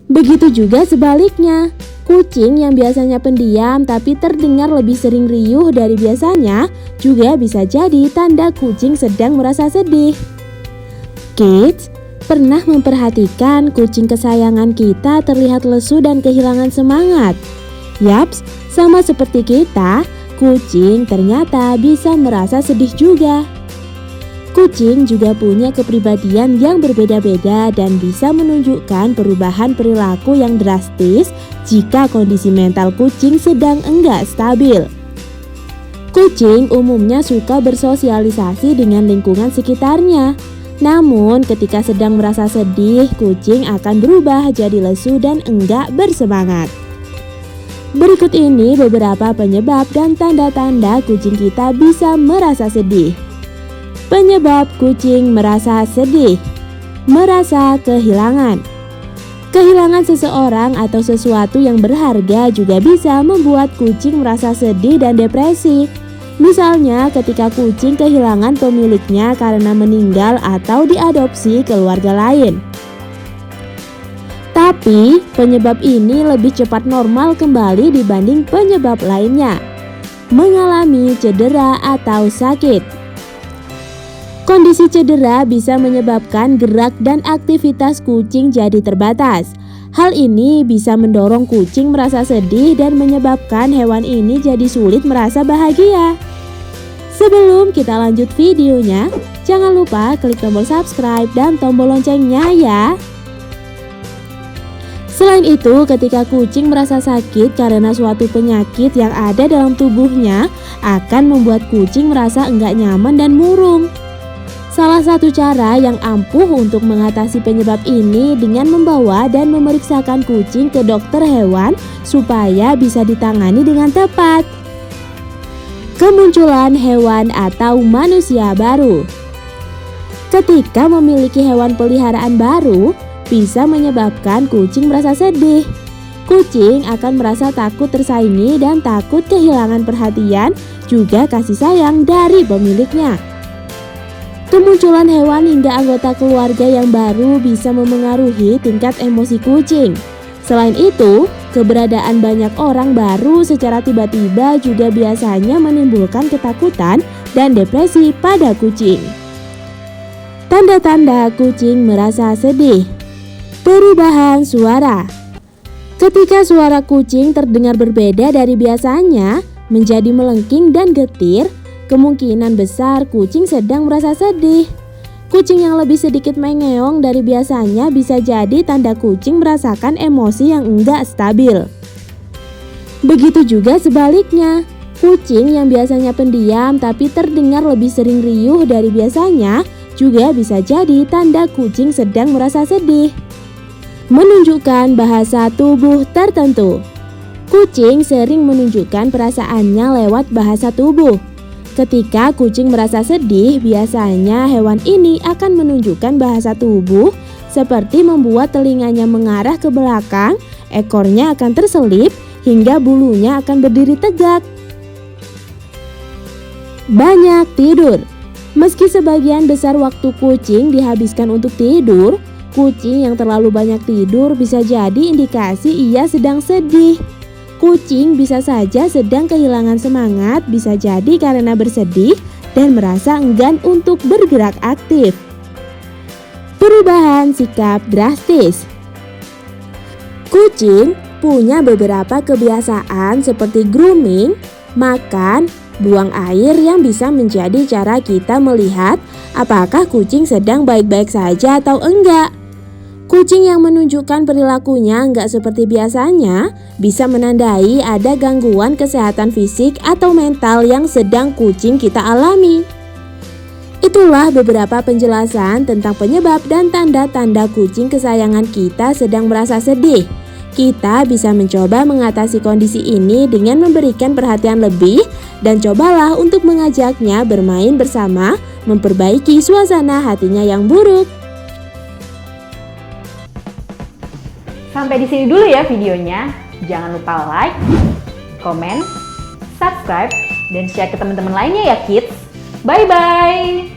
Begitu juga sebaliknya, kucing yang biasanya pendiam tapi terdengar lebih sering riuh dari biasanya juga bisa jadi tanda kucing sedang merasa sedih. Kids, pernah memperhatikan kucing kesayangan kita terlihat lesu dan kehilangan semangat? Yaps, sama seperti kita, kucing ternyata bisa merasa sedih juga. Kucing juga punya kepribadian yang berbeda-beda dan bisa menunjukkan perubahan perilaku yang drastis jika kondisi mental kucing sedang enggak stabil. Kucing umumnya suka bersosialisasi dengan lingkungan sekitarnya. Namun ketika sedang merasa sedih, kucing akan berubah jadi lesu dan enggak bersemangat. Berikut ini beberapa penyebab dan tanda-tanda kucing kita bisa merasa sedih. Penyebab kucing merasa sedih. Merasa kehilangan. Kehilangan seseorang atau sesuatu yang berharga juga bisa membuat kucing merasa sedih dan depresi. Misalnya ketika kucing kehilangan pemiliknya karena meninggal atau diadopsi keluarga lain. Tapi penyebab ini lebih cepat normal kembali dibanding penyebab lainnya. Mengalami cedera atau sakit. Kondisi cedera bisa menyebabkan gerak dan aktivitas kucing jadi terbatas. Hal ini bisa mendorong kucing merasa sedih dan menyebabkan hewan ini jadi sulit merasa bahagia. Sebelum kita lanjut videonya, jangan lupa klik tombol subscribe dan tombol loncengnya ya. Selain itu, ketika kucing merasa sakit karena suatu penyakit yang ada dalam tubuhnya, akan membuat kucing merasa enggak nyaman dan murung. Salah satu cara yang ampuh untuk mengatasi penyebab ini dengan membawa dan memeriksakan kucing ke dokter hewan supaya bisa ditangani dengan tepat. Kemunculan hewan atau manusia baru. Ketika memiliki hewan peliharaan baru, bisa menyebabkan kucing merasa sedih. Kucing akan merasa takut tersaingi dan takut kehilangan perhatian, juga kasih sayang dari pemiliknya. Kemunculan hewan hingga anggota keluarga yang baru bisa memengaruhi tingkat emosi kucing. Selain itu, keberadaan banyak orang baru secara tiba-tiba juga biasanya menimbulkan ketakutan dan depresi pada kucing. Tanda-tanda kucing merasa sedih. Perubahan suara. Ketika suara kucing terdengar berbeda dari biasanya, menjadi melengking dan getir, kemungkinan besar kucing sedang merasa sedih. Kucing yang lebih sedikit mengeong dari biasanya bisa jadi tanda kucing merasakan emosi yang enggak stabil. Begitu juga sebaliknya, kucing yang biasanya pendiam tapi terdengar lebih sering riuh dari biasanya juga bisa jadi tanda kucing sedang merasa sedih. Menunjukkan bahasa tubuh tertentu. Kucing sering menunjukkan perasaannya lewat bahasa tubuh. Ketika kucing merasa sedih, biasanya hewan ini akan menunjukkan bahasa tubuh seperti membuat telinganya mengarah ke belakang, ekornya akan terselip, hingga bulunya akan berdiri tegak. Banyak tidur. Meski sebagian besar waktu kucing dihabiskan untuk tidur, kucing yang terlalu banyak tidur bisa jadi indikasi ia sedang sedih. Kucing bisa saja sedang kehilangan semangat, bisa jadi karena bersedih dan merasa enggan untuk bergerak aktif. Perubahan sikap drastis. Kucing punya beberapa kebiasaan seperti grooming, makan, buang air yang bisa menjadi cara kita melihat apakah kucing sedang baik-baik saja atau enggak. Kucing yang menunjukkan perilakunya enggak seperti biasanya bisa menandai ada gangguan kesehatan fisik atau mental yang sedang kucing kita alami. Itulah beberapa penjelasan tentang penyebab dan tanda-tanda kucing kesayangan kita sedang merasa sedih. Kita bisa mencoba mengatasi kondisi ini dengan memberikan perhatian lebih dan cobalah untuk mengajaknya bermain bersama, memperbaiki suasana hatinya yang buruk. Sampai di sini dulu ya videonya. Jangan lupa like, komen, subscribe, dan share ke teman-teman lainnya ya kids. Bye-bye!